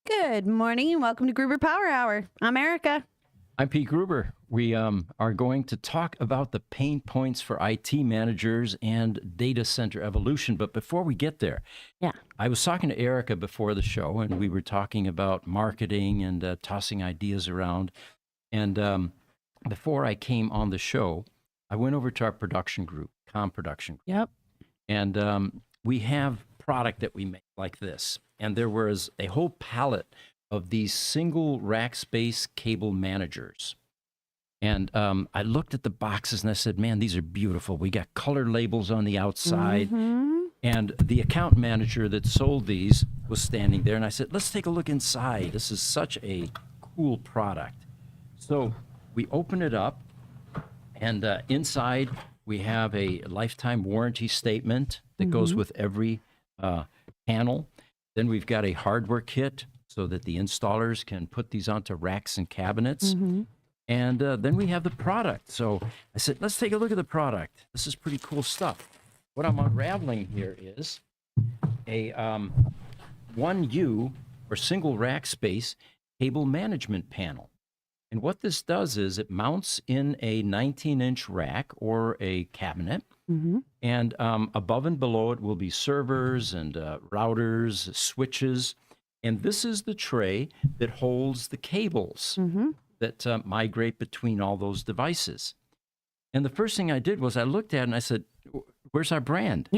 Good morning and welcome to Gruber Power Hour. I'm Erica. I'm Pete Gruber. We are going to talk about the pain points for IT managers and data center evolution. But before we get there, Yeah. I was talking to Erica before the show, and we were talking about marketing and tossing ideas around. And before I came on the show, I went over to our production group, Production Group, Yep. and we have product that we make like this. And there was a whole palette of these single rack space cable managers. And I looked at the boxes and I said, man, these are beautiful. We got color labels on the outside. And the account manager that sold these was standing there. And I said, let's take a look inside. This is such a cool product. So we open it up, and inside we have a lifetime warranty statement that goes with every panel. Then we've got a hardware kit so that the installers can put these onto racks and cabinets. And then we have the product. So I said, let's take a look at the product. This is pretty cool stuff. What I'm unraveling here is a 1U or single rack space cable management panel. And what this does is it mounts in a 19-inch rack or a cabinet. And above and below it will be servers and routers, switches. And this is the tray that holds the cables that migrate between all those devices. And the first thing I did was I looked at it and I said, where's our brand?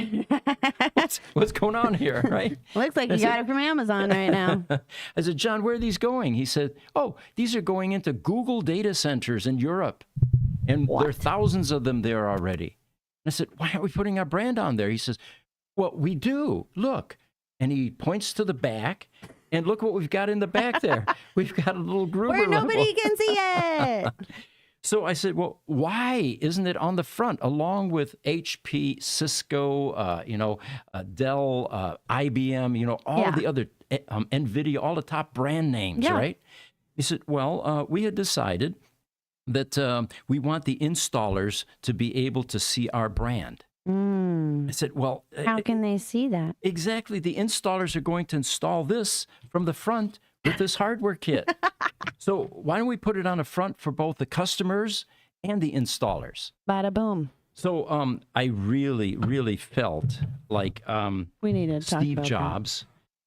What's going on here, right? Looks like you got it from Amazon right now. I said, John, where are these going? He said, oh, these are going into Google data centers in Europe. And there are thousands of them there already. And I said, why aren't we putting our brand on there? He says, well, we do. Look. And he points to the back. And look what we've got in the back there. We've got a little Gruber Where nobody label. can see it. So I said, well, why isn't it on the front along with HP, Cisco, Dell, IBM, all the other, NVIDIA, all the top brand names, right? He said, well, we had decided that we want the installers to be able to see our brand. I said, well, how can they see that? Exactly. The installers are going to install this from the front with this hardware kit. So why don't we put it on the front for both the customers and the installers? Bada boom. So I really, really felt like We need to talk Steve about Jobs,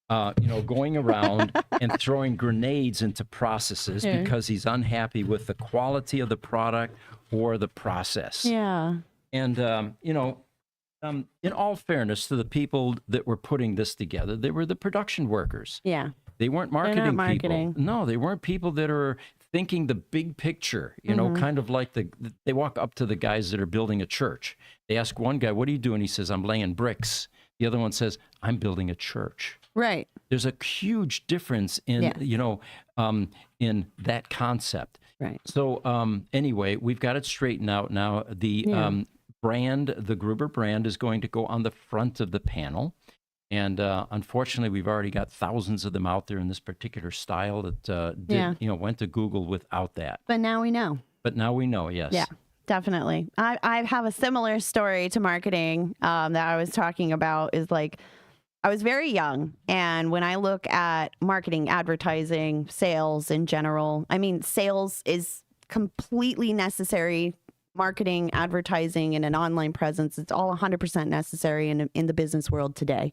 going around and throwing grenades into processes because he's unhappy with the quality of the product or the process. that. Yeah. And, in all fairness to the people that were putting this together, they were the production workers. Yeah. They weren't They're marketing not marketing. people. No, they weren't people that are thinking the big picture, kind of like they walk up to the guys that are building a church. They ask one guy, what are you doing? He says, I'm laying bricks. The other one says, I'm building a church. Right. There's a huge difference in, in that concept. Right. So anyway, we've got it straightened out now. The brand, the Gruber brand, is going to go on the front of the panel. And unfortunately, we've already got thousands of them out there in this particular style that went to Google without that. But now we know. But now we know, yes. Yeah, definitely. I have a similar story to marketing that I was talking about is like, I was very young. And when I look at marketing, advertising, sales in general, I mean, sales is completely necessary. Marketing, advertising, and an online presence, it's all 100% necessary in the business world today.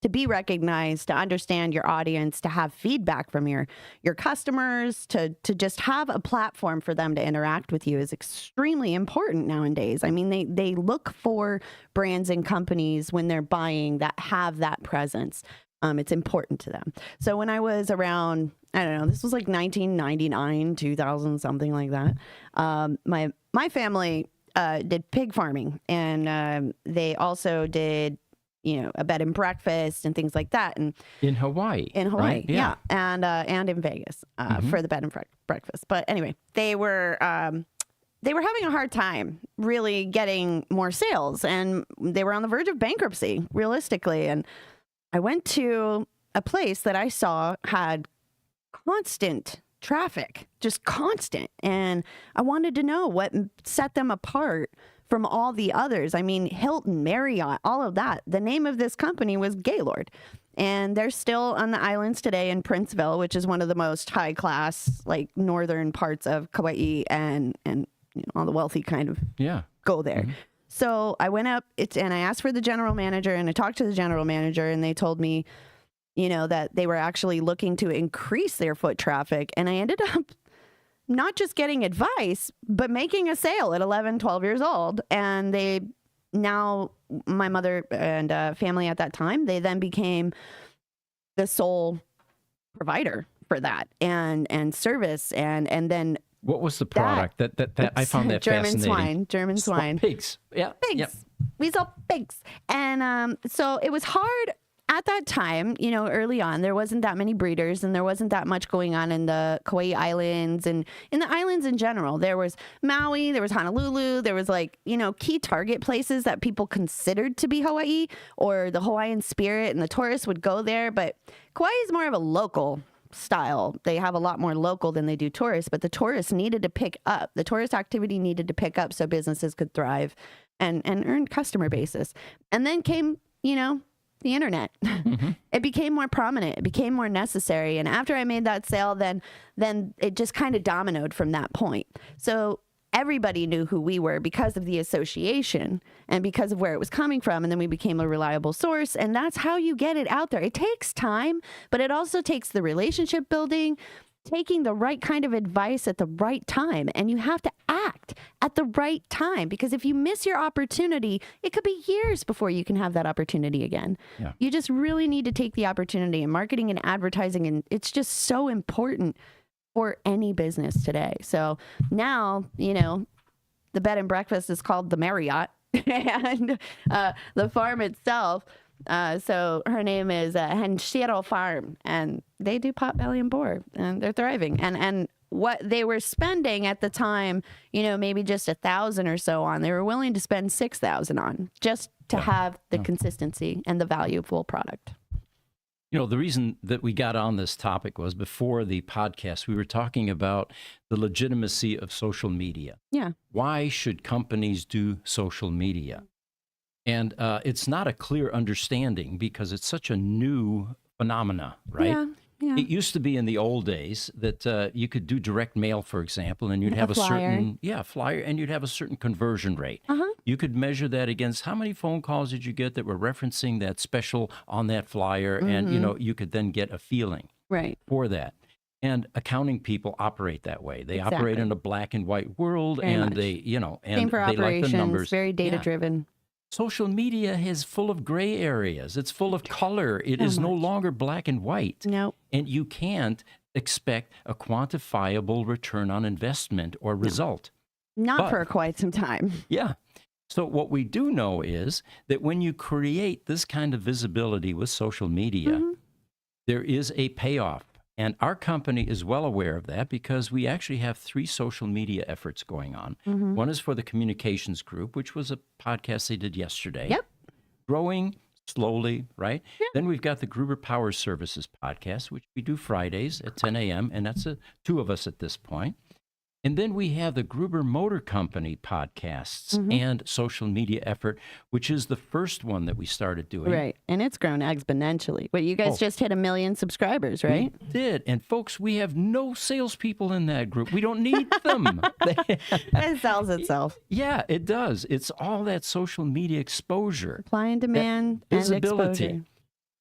To be recognized, to understand your audience, to have feedback from your customers, to just have a platform for them to interact with you is extremely important nowadays. I mean, they look for brands and companies when they're buying that have that presence. It's important to them. So when I was around, I don't know, this was like 1999, 2000, something like that. My family did pig farming, and they also did, a bed and breakfast and things like that. And in Hawaii. Right? Yeah. And in Vegas for the bed and breakfast. But anyway, they were having a hard time really getting more sales, and they were on the verge of bankruptcy, realistically. And I went to a place that I saw had constant traffic, just constant. And I wanted to know what set them apart from all the others. I mean, Hilton, Marriott, all of that. The name of this company was Gaylord. And they're still on the islands today in Princeville, which is one of the most high class, like northern parts of Kauai, and all the wealthy kind of go there. Mm-hmm. So I went up and I asked for the general manager, and I talked to the general manager, and they told me, that they were actually looking to increase their foot traffic. And I ended up not just getting advice, but making a sale at 11, 12 years old. And now my mother and family at that time, they then became the sole provider for that and service. And then what was the product that I found that fascinating? German swine. Pigs. Yeah. Pigs. Yep. We sell pigs. And so it was hard at that time, early on. There wasn't that many breeders, and there wasn't that much going on in the Kauai Islands and in the islands in general. There was Maui, there was Honolulu, there was key target places that people considered to be Hawaii or the Hawaiian spirit, and the tourists would go there. But Kauai is more of a local style. They have a lot more local than they do tourists, but the tourists needed to pick up. The tourist activity needed to pick up so businesses could thrive and earn customer basis. And then came, the internet. Mm-hmm. It became more prominent. It became more necessary. And after I made that sale, then it just kind of dominoed from that point. So everybody knew who we were because of the association and because of where it was coming from. And then we became a reliable source. And that's how you get it out there. It takes time, but it also takes the relationship building, taking the right kind of advice at the right time. And you have to act at the right time, because if you miss your opportunity, it could be years before you can have that opportunity again. Yeah. You just really need to take the opportunity, and marketing and advertising, and it's just so important for any business today. So now, the bed and breakfast is called the Marriott, and the farm itself, so her name is Henshiro Farm, and they do potbelly and boar, and they're thriving. And what they were spending at the time, maybe just 1,000 or so on, they were willing to spend 6,000 on just to have the consistency and the valuable product. The reason that we got on this topic was before the podcast, we were talking about the legitimacy of social media. Yeah. Why should companies do social media? And it's not a clear understanding because it's such a new phenomena, right? Yeah. Yeah. It used to be in the old days that you could do direct mail, for example, and you'd have a certain flyer, and you'd have a certain conversion rate. Uh-huh. You could measure that against how many phone calls did you get that were referencing that special on that flyer, and you could then get a feeling for that. And accounting people operate that way. They operate in a black and white world, Very and much. they, and Same for they operations, like the numbers. very data driven. Social media is full of gray areas. It's full of color. It is no longer black and white. No. And you can't expect a quantifiable return on investment or result. Not for quite some time. Yeah. So what we do know is that when you create this kind of visibility with social media, there is a payoff. And our company is well aware of that because we actually have 3 social media efforts going on. One is for the communications group, which was a podcast they did yesterday. Yep. Growing slowly, right? Yeah. Then we've got the Gruber Power Services podcast, which we do Fridays at 10 a.m., and that's 2 of us at this point. And then we have the Gruber Motor Company podcasts and social media effort, which is the first one that we started doing. Right. And it's grown exponentially. But you guys just hit 1 million subscribers, right? We did. And folks, we have no salespeople in that group. We don't need them. It sells itself. Yeah, it does. It's all that social media exposure. Supply and demand and visibility. exposure.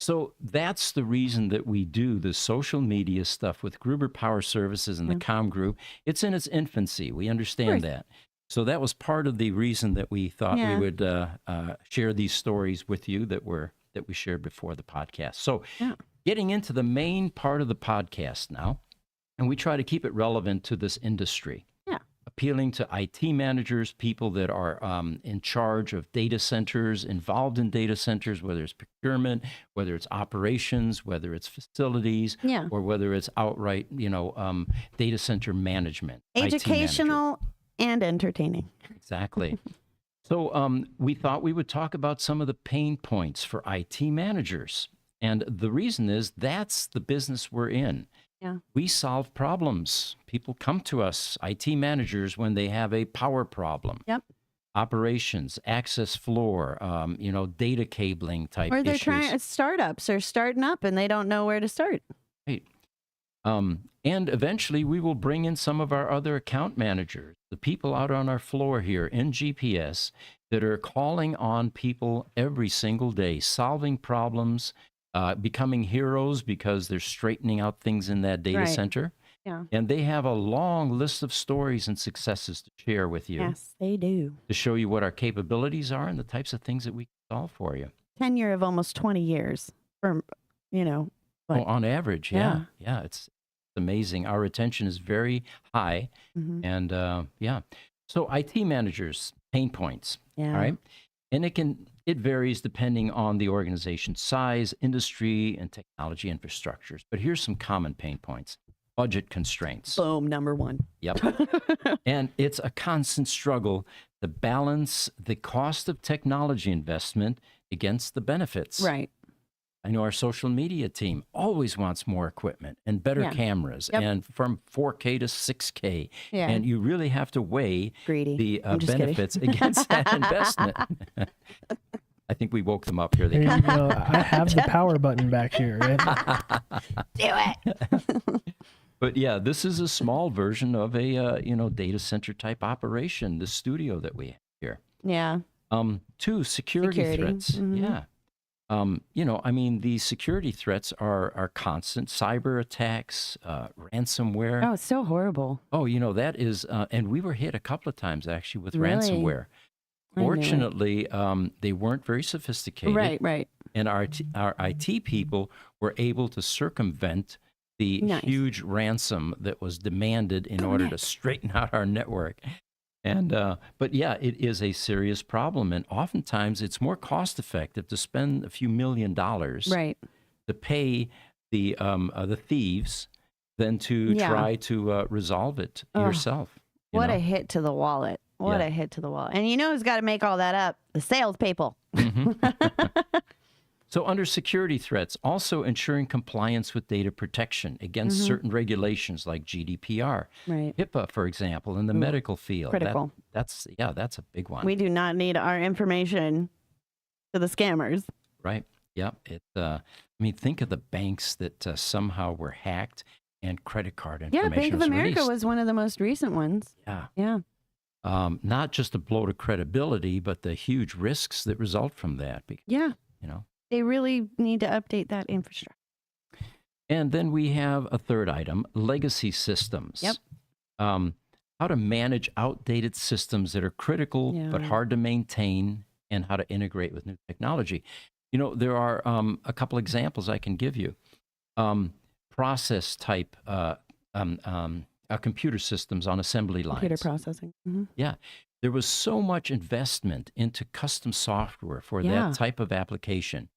So that's the reason that we do the social media stuff with Gruber Power Services and the COM Group. It's in its infancy. We understand that. So that was part of the reason that we thought we would share these stories with you that we shared before the podcast. So getting into the main part of the podcast now, and we try to keep it relevant to this industry. Appealing to IT managers, people that are in charge of data centers, involved in data centers, whether it's procurement, whether it's operations, whether it's facilities, or whether it's outright, data center management. Educational and entertaining. Exactly. So we thought we would talk about some of the pain points for IT managers. And the reason is that's the business we're in. Yeah. We solve problems. People come to us, IT managers, when they have a power problem. Yep. operations, access floor, data cabling type Or they're issues. startups are starting up and they don't know where to start. Right. And eventually we will bring in some of our other account managers, the people out on our floor here in GPS that are calling on people every single day, solving problems, becoming heroes because they're straightening out things in that data Right. center. Yeah. And they have a long list of stories and successes to share with you, Yes, they do. to show you what our capabilities are and the types of things that we can solve for you. Tenure of almost 20 years for, but On average, yeah. It's amazing. Our retention is very high. mhm. And so IT managers, pain points. Yeah. All right. And it varies depending on the organization's size, industry, and technology infrastructures. But here's some common pain points. Budget constraints. Boom, number one. Yep. And it's a constant struggle to balance the cost of technology investment against the benefits. Right. I know our social media team always wants more equipment and better Yeah. cameras, Yep. and from 4K to 6K. Yeah. And you really have to weigh Greedy. the I'm just kidding. benefits against that investment. I think we woke them up here. There you go. I have the power button back here, right? Do it. But yeah, this is a small version of a data center type operation, the studio that we have here. Yeah. Two, security threats. Mhm. Yeah. The security threats are constant. Cyber attacks, ransomware. Oh, it's so horrible. Oh, that is, and we were hit a couple of times actually with Really? ransomware. I knew it. Fortunately, they weren't very sophisticated. Right. And our IT people were able to circumvent the Nice. huge ransom that was demanded in Oh, order to nice. straighten out our network. And but yeah, it is a serious problem, and oftentimes it's more cost effective to spend a few $1 million Right. to pay the thieves than to Yeah. try to resolve it Ugh. yourself. What a hit to the wallet. What Yeah. a hit to the wallet. And who's got to make all that up? The salespeople. Mhm. So under security threats, also ensuring compliance with data protection against Mhm. certain regulations like GDPR, Right. HIPAA, for example, in the Ooh, medical field. critical. That's a big one. We do not need our information to the scammers. Right. Yeah. Think of the banks that somehow were hacked and credit card Yeah, information Bank of was America released. was one of the most recent ones. Yeah. Yeah. Not just a blow to credibility, but the huge risks that result from that. Yeah. You know. They really need to update that infrastructure. And then we have a third item, legacy systems. Yep. How to manage outdated systems that are critical but Yeah. hard to maintain, and how to integrate with new technology. There are a couple examples I can give you. Process type computer systems on assembly lines. Computer processing. Mhm. Yeah. There was so much investment into custom software for Yeah. that type of application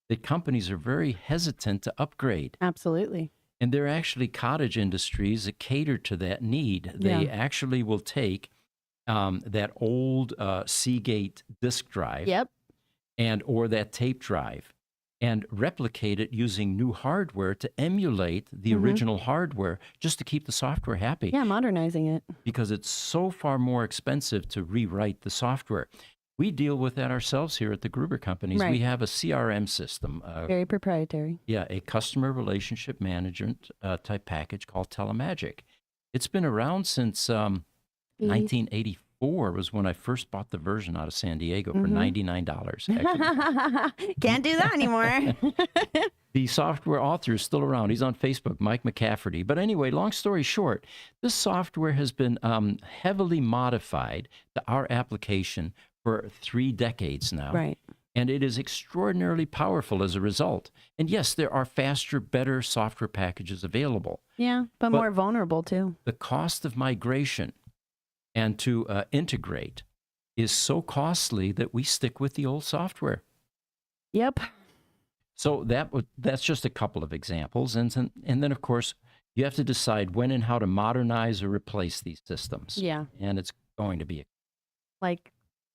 that companies are very hesitant to upgrade. Absolutely. And there are actually cottage industries that cater to that need. They Yeah. actually will take that old Seagate disk drive Yep. or that tape drive and replicate it using new hardware to emulate the Mhm. original hardware just to keep the software happy. Yeah, modernizing it. Because it's so far more expensive to rewrite the software. We deal with that ourselves here at the Gruber companies. We Right. have a CRM system, Very proprietary. a customer relationship management type package called Telemagic. It's been around since 1984 was when I first bought the version out of San Diego for Mhm. $99. Actually, Can't do that anymore. the software author is still around. He's on Facebook, Mike McCafferty. But anyway, long story short, this software has been heavily modified to our application for 3 decades now. Right. And it is extraordinarily powerful as a result. And yes, there are faster, better software packages available. Yeah, but more vulnerable too. The cost of migration and to integrate is so costly that we stick with the old software. Yep. So that's just a couple of examples. And then, of course, you have to decide when and how to modernize or replace these systems. Yeah. And it's going to be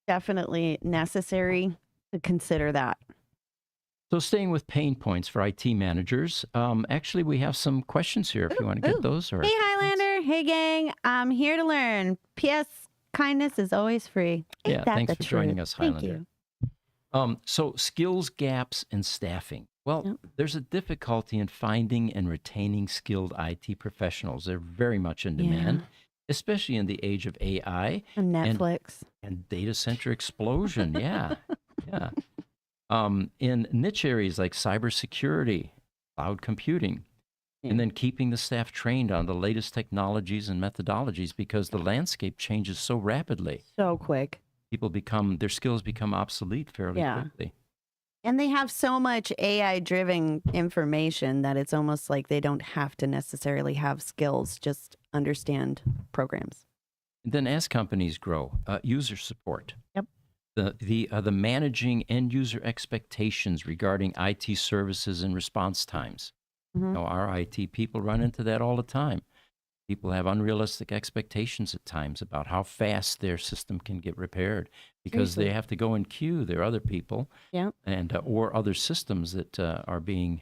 Definitely necessary to consider that. So staying with pain points for IT managers, actually, we have some questions here if you want to get those. Or Hey, Highlander. Hey, gang. I'm here to learn. P.S. kindness is always free. Ain't Yeah, that thanks the for joining truth? us, Thank Highlander. you. So skills gaps in staffing. Well, Yep. there's a difficulty in finding and retaining skilled IT professionals. They're very much in demand, especially in the age of AI And and Netflix. data center explosion. Yeah, yeah. In niche areas like cybersecurity, cloud computing, and then keeping the staff trained on the latest technologies and methodologies because the landscape changes so rapidly. So quick. Their skills become obsolete fairly Yeah. quickly. And they have so much AI driven information that it's almost like they don't have to necessarily have skills, just understand programs. And then as companies grow, user support. Yep. The managing end user expectations regarding IT services and response times. Mhm. Our IT people run into that all the time. People have unrealistic expectations at times about how fast their system can get repaired because Seriously. they have to go in queue. There are other people Yeah. and or other systems that are being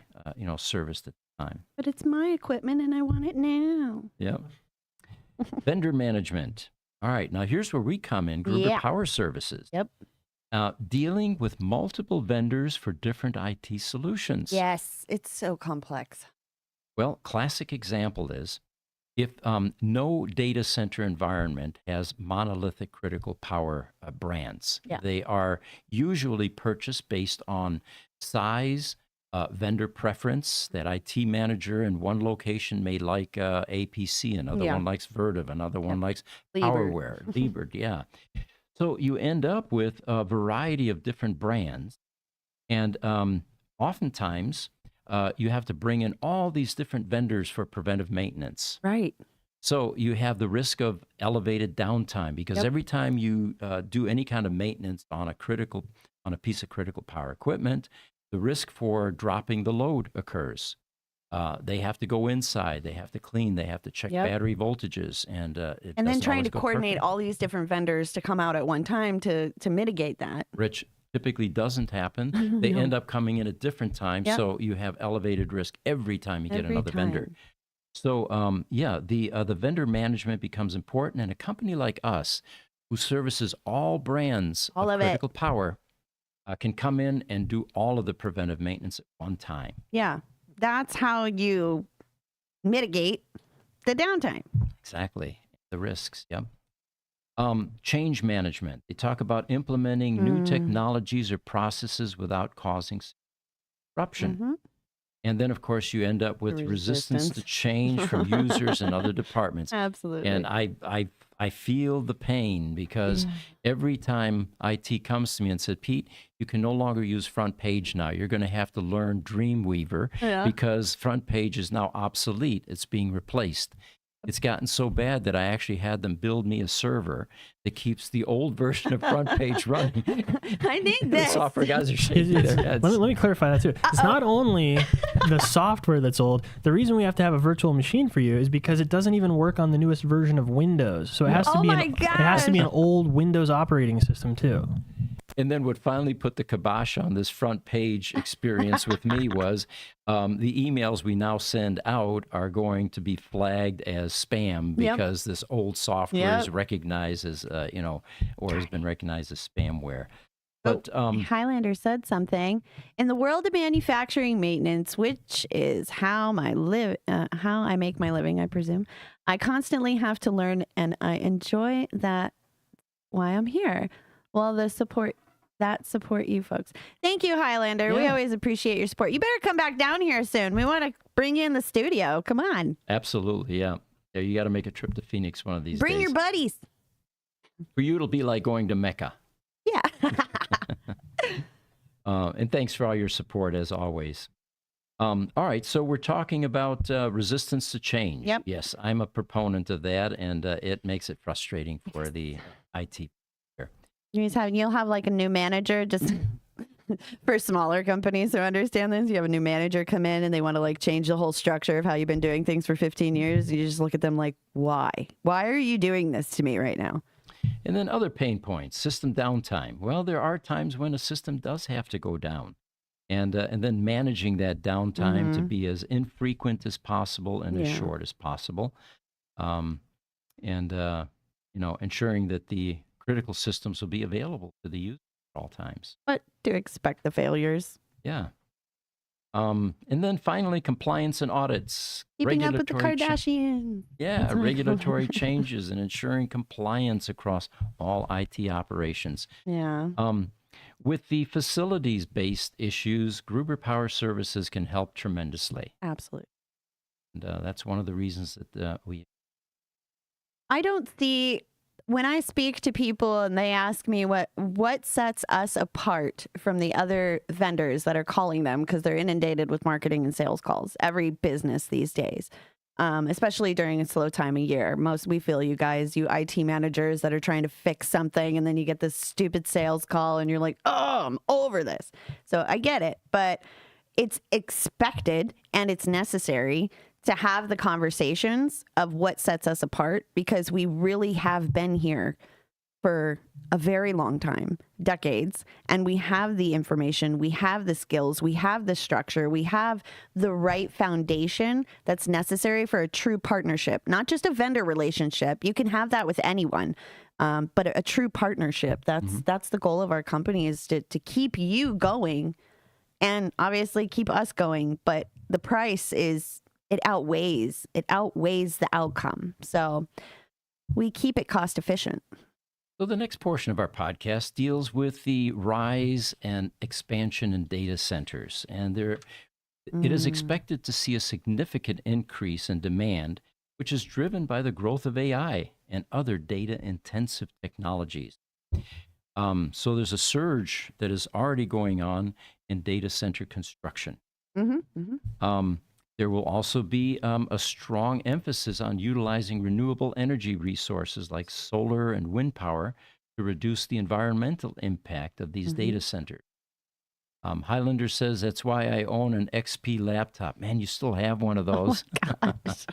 serviced at the time. But it's my equipment and I want it now. Yep. Vendor management. All right, now here's where we come in. Gruber Yeah. Power Services. Yep. Dealing with multiple vendors for different IT solutions. Yes. It's so complex. Well, classic example is if no data center environment has monolithic critical power brands. Yeah. They are usually purchased based on size, vendor preference. That IT manager in one location may like APC, another Yeah. one likes Vertiv, another one likes Liebert. PowerWare, Liebert, yeah. So you end up with a variety of different brands. And oftentimes, you have to bring in all these different vendors for preventive maintenance. Right. So you have the risk of elevated downtime because Yep. every time you do any kind of maintenance on a piece of critical power equipment, the risk for dropping the load occurs. They have to go inside, they have to clean, they have to check Yep. battery voltages, and And then trying to coordinate all these different vendors to come out at one time to mitigate that. Rich, typically doesn't happen. They No. end up coming in at different times, Yep. so you have elevated risk every time you get Every another vendor. time. So, the vendor management becomes important, and a company like us, who services all brands All of of it. critical power, can come in and do all of the preventive maintenance at one time. Yeah. That's how you mitigate the downtime. Exactly, the risks. Yep. Change management. They talk about implementing new technologies or processes without causing disruption. Mhm. And then, of course, you end up with The resistance to resistance. change from users and other departments. Absolutely. And I feel the pain because every time IT comes to me and said, Pete, you can no longer use front page now. You're going to have to learn Dreamweaver Yeah. because front page is now obsolete. It's being replaced. It's gotten so bad that I actually had them build me a server that keeps the old version of front page running. I need The this. software guys are shaking their heads. Let me clarify that too. It's not only the software that's old. The reason we have to have a virtual machine for you is because it doesn't even work on the newest version of Windows. So it has to Oh be my it has to be an old Windows operating system too. And then what finally put the kibosh on this front page experience with me was the emails we now send out are going to be flagged as spam Yep. because this old software Yep. is recognized as, or has been recognized as spamware. Oh, But Highlander said something. In the world of manufacturing maintenance, which is how I make my living, I presume, I constantly have to learn, and I enjoy that. Why I'm here. Well, support you folks. Thank you, Highlander. We Yeah. always appreciate your support. You better come back down here soon. We want to bring you in the studio. Come on, absolutely, yeah. You got to make a trip to Phoenix one of these bring days. your buddies. For you, it'll be like going to Mecca. Yeah. And thanks for all your support, as always. All right, so we're talking about resistance to change. Yep. Yes, I'm a proponent of that, and it makes it frustrating for the IT. You'll have like a new manager just for smaller companies who understand this. You have a new manager come in and they want to like change the whole structure of how you've been doing things for 15 years. You just look at them like, why? Why are you doing this to me right now? And then other pain points, system downtime. Well, there are times when a system does have to go down. And then managing that downtime to be as infrequent as possible and as short as possible. ensuring that the critical systems will be available to the user at all times. But to expect the failures. Yeah. And then finally, compliance and audits. Keeping up with the Kardashians. Yeah, regulatory changes and ensuring compliance across all IT operations. Yeah. With the facilities-based issues, Gruber Power Services can help tremendously. Absolutely. And that's one of the reasons that I don't see, when I speak to people and they ask me what sets us apart from the other vendors that are calling them, because they're inundated with marketing and sales calls, every business these days, especially during a slow time of year. We feel you guys, you IT managers that are trying to fix something, and then you get this stupid sales call and you're like, oh, I'm over this. So I get it, but it's expected and it's necessary to have the conversations of what sets us apart, because we really have been here for a very long time, decades, and we have the information, we have the skills, we have the structure, we have the right foundation that's necessary for a true partnership, not just a vendor relationship. You can have that with anyone, but a true partnership. That's the goal of our company, is to keep you going and obviously keep us going. But the price is, it outweighs the outcome. So we keep it cost efficient. So the next portion of our podcast deals with the rise and expansion in data centers. And it is expected to see a significant increase in demand, which is driven by the growth of AI and other data-intensive technologies. So there's a surge that is already going on in data center construction. There will also be a strong emphasis on utilizing renewable energy resources like solar and wind power to reduce the environmental impact of these data centers. Highlander says, that's why I own an XP laptop. Man, you still have one of those. Oh my gosh.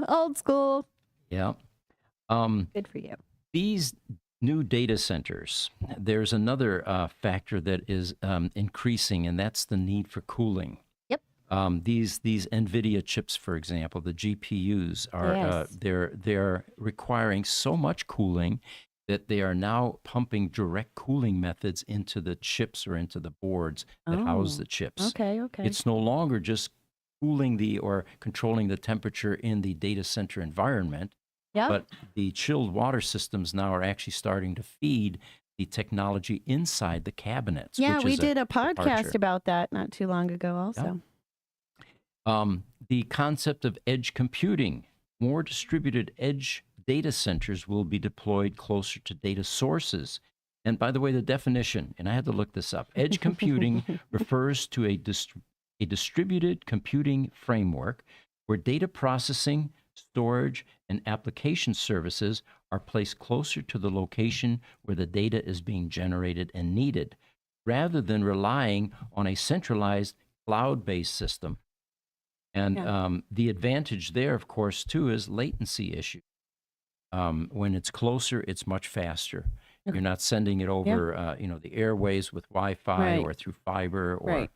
Old school. Yeah. Good for you. These new data centers, there's another factor that is increasing, and that's the need for cooling. These NVIDIA chips, for example, the GPUs are they're requiring so much cooling that they are now pumping direct cooling methods into the chips or into the boards that house the chips. Okay. It's no longer just cooling or controlling the temperature in the data center environment, but the chilled water systems now are actually starting to feed the technology inside the cabinets. Yeah, which we is did a podcast departure. about that not too long ago also. Yeah. The concept of edge computing. More distributed edge data centers will be deployed closer to data sources. And by the way, the definition, and I had to look this up, edge computing refers to a distributed computing framework where data processing, storage, and application services are placed closer to the location where the data is being generated and needed, rather than relying on a centralized cloud-based system. And the advantage there, of course, too, is latency issue. When it's closer, it's much faster. You're not sending it over, the airways with Wi-Fi or through fiber.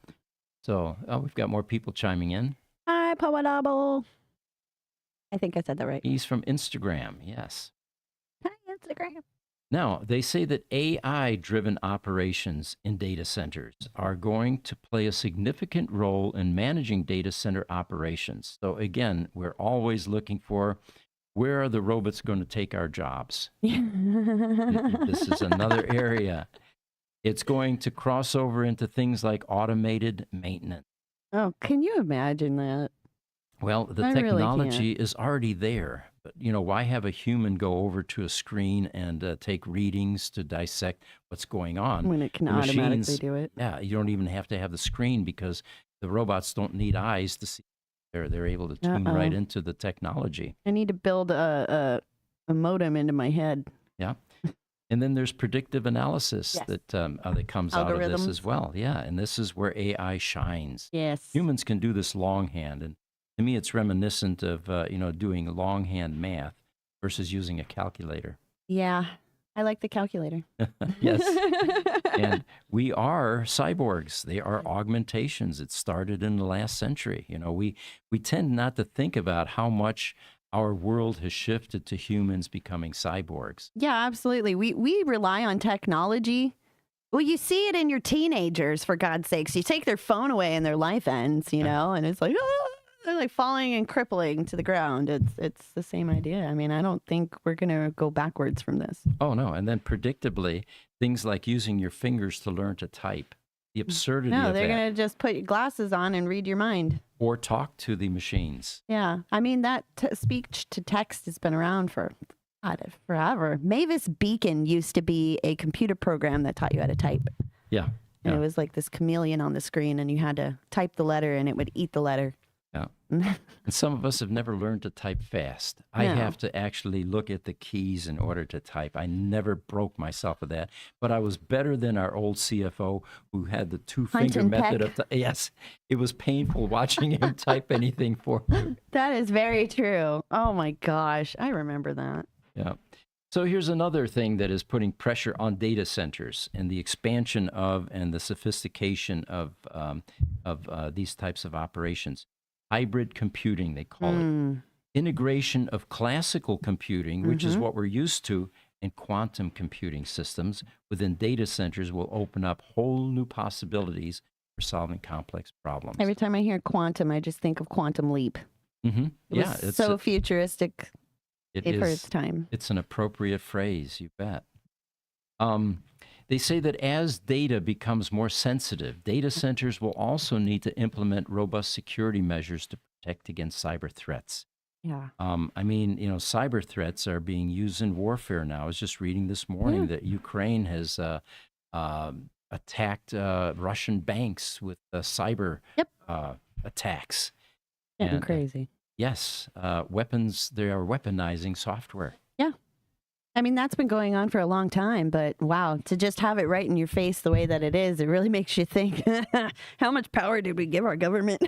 So we've got more people chiming in. Hi, Power Double. I think I said that right. He's from Instagram, yes. Hi, Instagram. Now, they say that AI-driven operations in data centers are going to play a significant role in managing data center operations. So again, we're always looking for, where are the robots going to take our jobs? This is another area. It's going to cross over into things like automated maintenance. Oh, can you imagine that? Well, the technology is already there. But, why have a human go over to a screen and take readings to dissect what's going on? When it can automatically do it. Yeah, you don't even have to have the screen, because the robots don't need eyes to see. They're able to tune right into the technology. I need to build a modem into my head. Yeah. And then there's predictive analysis that comes out of this as well. Yeah, and this is where AI shines. Yes. Humans can do this longhand, and to me, it's reminiscent of doing longhand math versus using a calculator. Yeah, I like the calculator. Yes, and we are cyborgs. They are augmentations. It started in the last century. We tend not to think about how much our world has shifted to humans becoming cyborgs. Yeah, absolutely. We rely on technology. Well, you see it in your teenagers, for God's sakes. You take their phone away and their life ends, you know, and it's like, ah, they're like falling and crippling to the ground. It's the same idea. I mean, I don't think we're going to go backwards from this. Oh, no. And then predictably, things like using your fingers to learn to type, the absurdity No, of they're that, going to just put your glasses on and read your mind. or talk to the machines. Yeah. I mean, that speech to text has been around for God, forever. Mavis Beacon used to be a computer program that taught you how to type. Yeah. And Yeah. it was like this chameleon on the screen, and you had to type the letter and it would eat the letter. Yeah. And some of us have never learned to type fast. I No. have to actually look at the keys in order to type. I never broke myself of that, but I was better than our old CFO who had the two-finger and method peck. of yes. It was painful watching him type anything for me. That is very true. Oh my gosh. I remember that. Yeah. So here's another thing that is putting pressure on data centers and the expansion of and the sophistication of these types of operations. Hybrid computing, they call it. Integration of classical computing, which is what we're used to, and quantum computing systems within data centers will open up whole new possibilities for solving complex problems. Every time I hear quantum, I just think of Quantum Leap. Mm-hmm. It Yeah, was so futuristic it for is. its time. It's an appropriate phrase, you bet. They say that as data becomes more sensitive, data centers will also need to implement robust security measures to protect against cyber threats. Yeah. I mean, you know, cyber threats are being used in warfare now. I was just reading this morning that Ukraine has attacked Russian banks with cyber attacks. Getting And, crazy. Yes, weapons, they are weaponizing software. Yeah. I mean, that's been going on for a long time, but wow, to just have it right in your face the way that it is, it really makes you think, how much power did we give our government?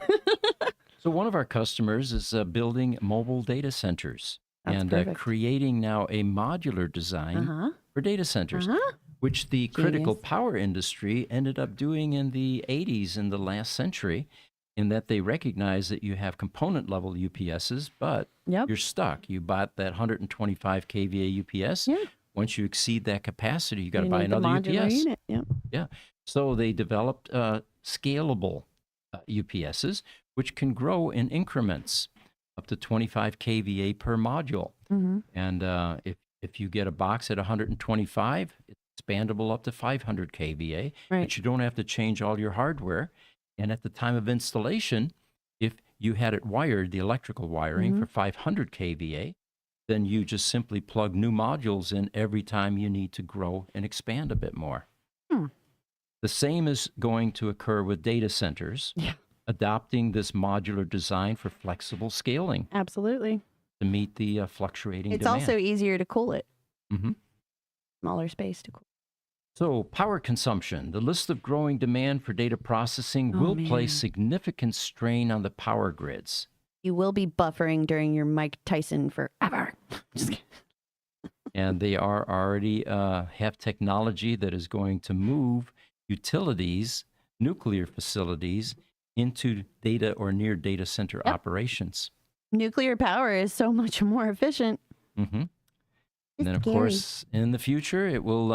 So one of our customers is building mobile data centers That's and perfect. creating now a modular design for data centers, which the critical Genius. power industry ended up doing in the 80s in the last century, in that they recognize that you have component level UPSs, but Yep. you're stuck. You bought that 125 kVA UPS. Yeah. Once you exceed that capacity, you got to You buy need the another modular UPS. unit. Yep. Yeah. So they developed scalable UPSs, which can grow in increments up to 25 kVA per module. And if you get a box at 125, it's expandable up to 500 kVA, Right. but you don't have to change all your hardware. And at the time of installation, if you had it wired, the electrical wiring for 500 kVA, then you just simply plug new modules in every time you need to grow and expand a bit more. The same is going to occur with data centers, adopting this modular design for flexible scaling Absolutely. to meet the fluctuating It's demand. also easier to cool it. Mhm. Smaller space to cool. So, power consumption. The list of growing demand for data processing will man. place significant strain on the power grids. You will be buffering during your Mike Tyson forever. Just kidding. And they are already have technology that is going to move utilities, nuclear facilities, into data or near data center operations. Nuclear power is so much more efficient. Mm-hmm. And then, of scary. course, in the future, it will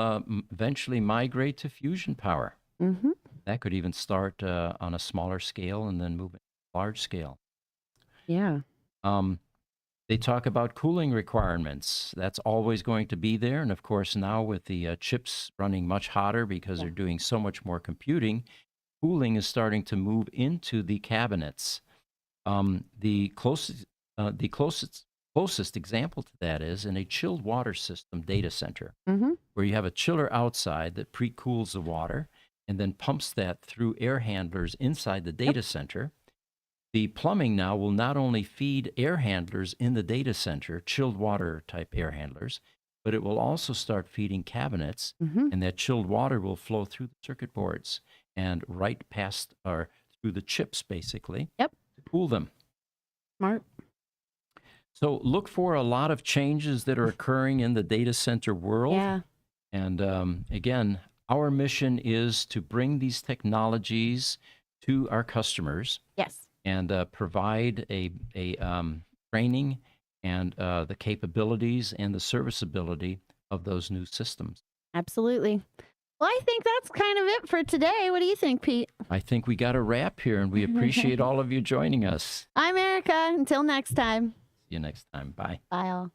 eventually migrate to fusion power. Mm-hmm. That could even start on a smaller scale and then move it to large scale. Yeah. They talk about cooling requirements. That's always going to be there. And of course, now with the chips running much hotter because they're doing so much more computing, cooling is starting to move into the cabinets. The closest example to that is in a chilled water system data center, where you have a chiller outside that pre-cools the water and then pumps that through air handlers inside the data center. The plumbing now will not only feed air handlers in the data center, chilled water type air handlers, but it will also start feeding cabinets, and that chilled water will flow through the circuit boards and right past or through the chips, basically, to cool them. Smart. So look for a lot of changes that are occurring in the data center world. Yeah. And again, our mission is to bring these technologies to our customers Yes. and provide a training and the capabilities and the serviceability of those new systems. Absolutely. Well, I think that's kind of it for today. What do you think, Pete? I think we got a wrap here, and we appreciate all of you joining us. I'm Erica. Until next time. See you next time. Bye. Bye all.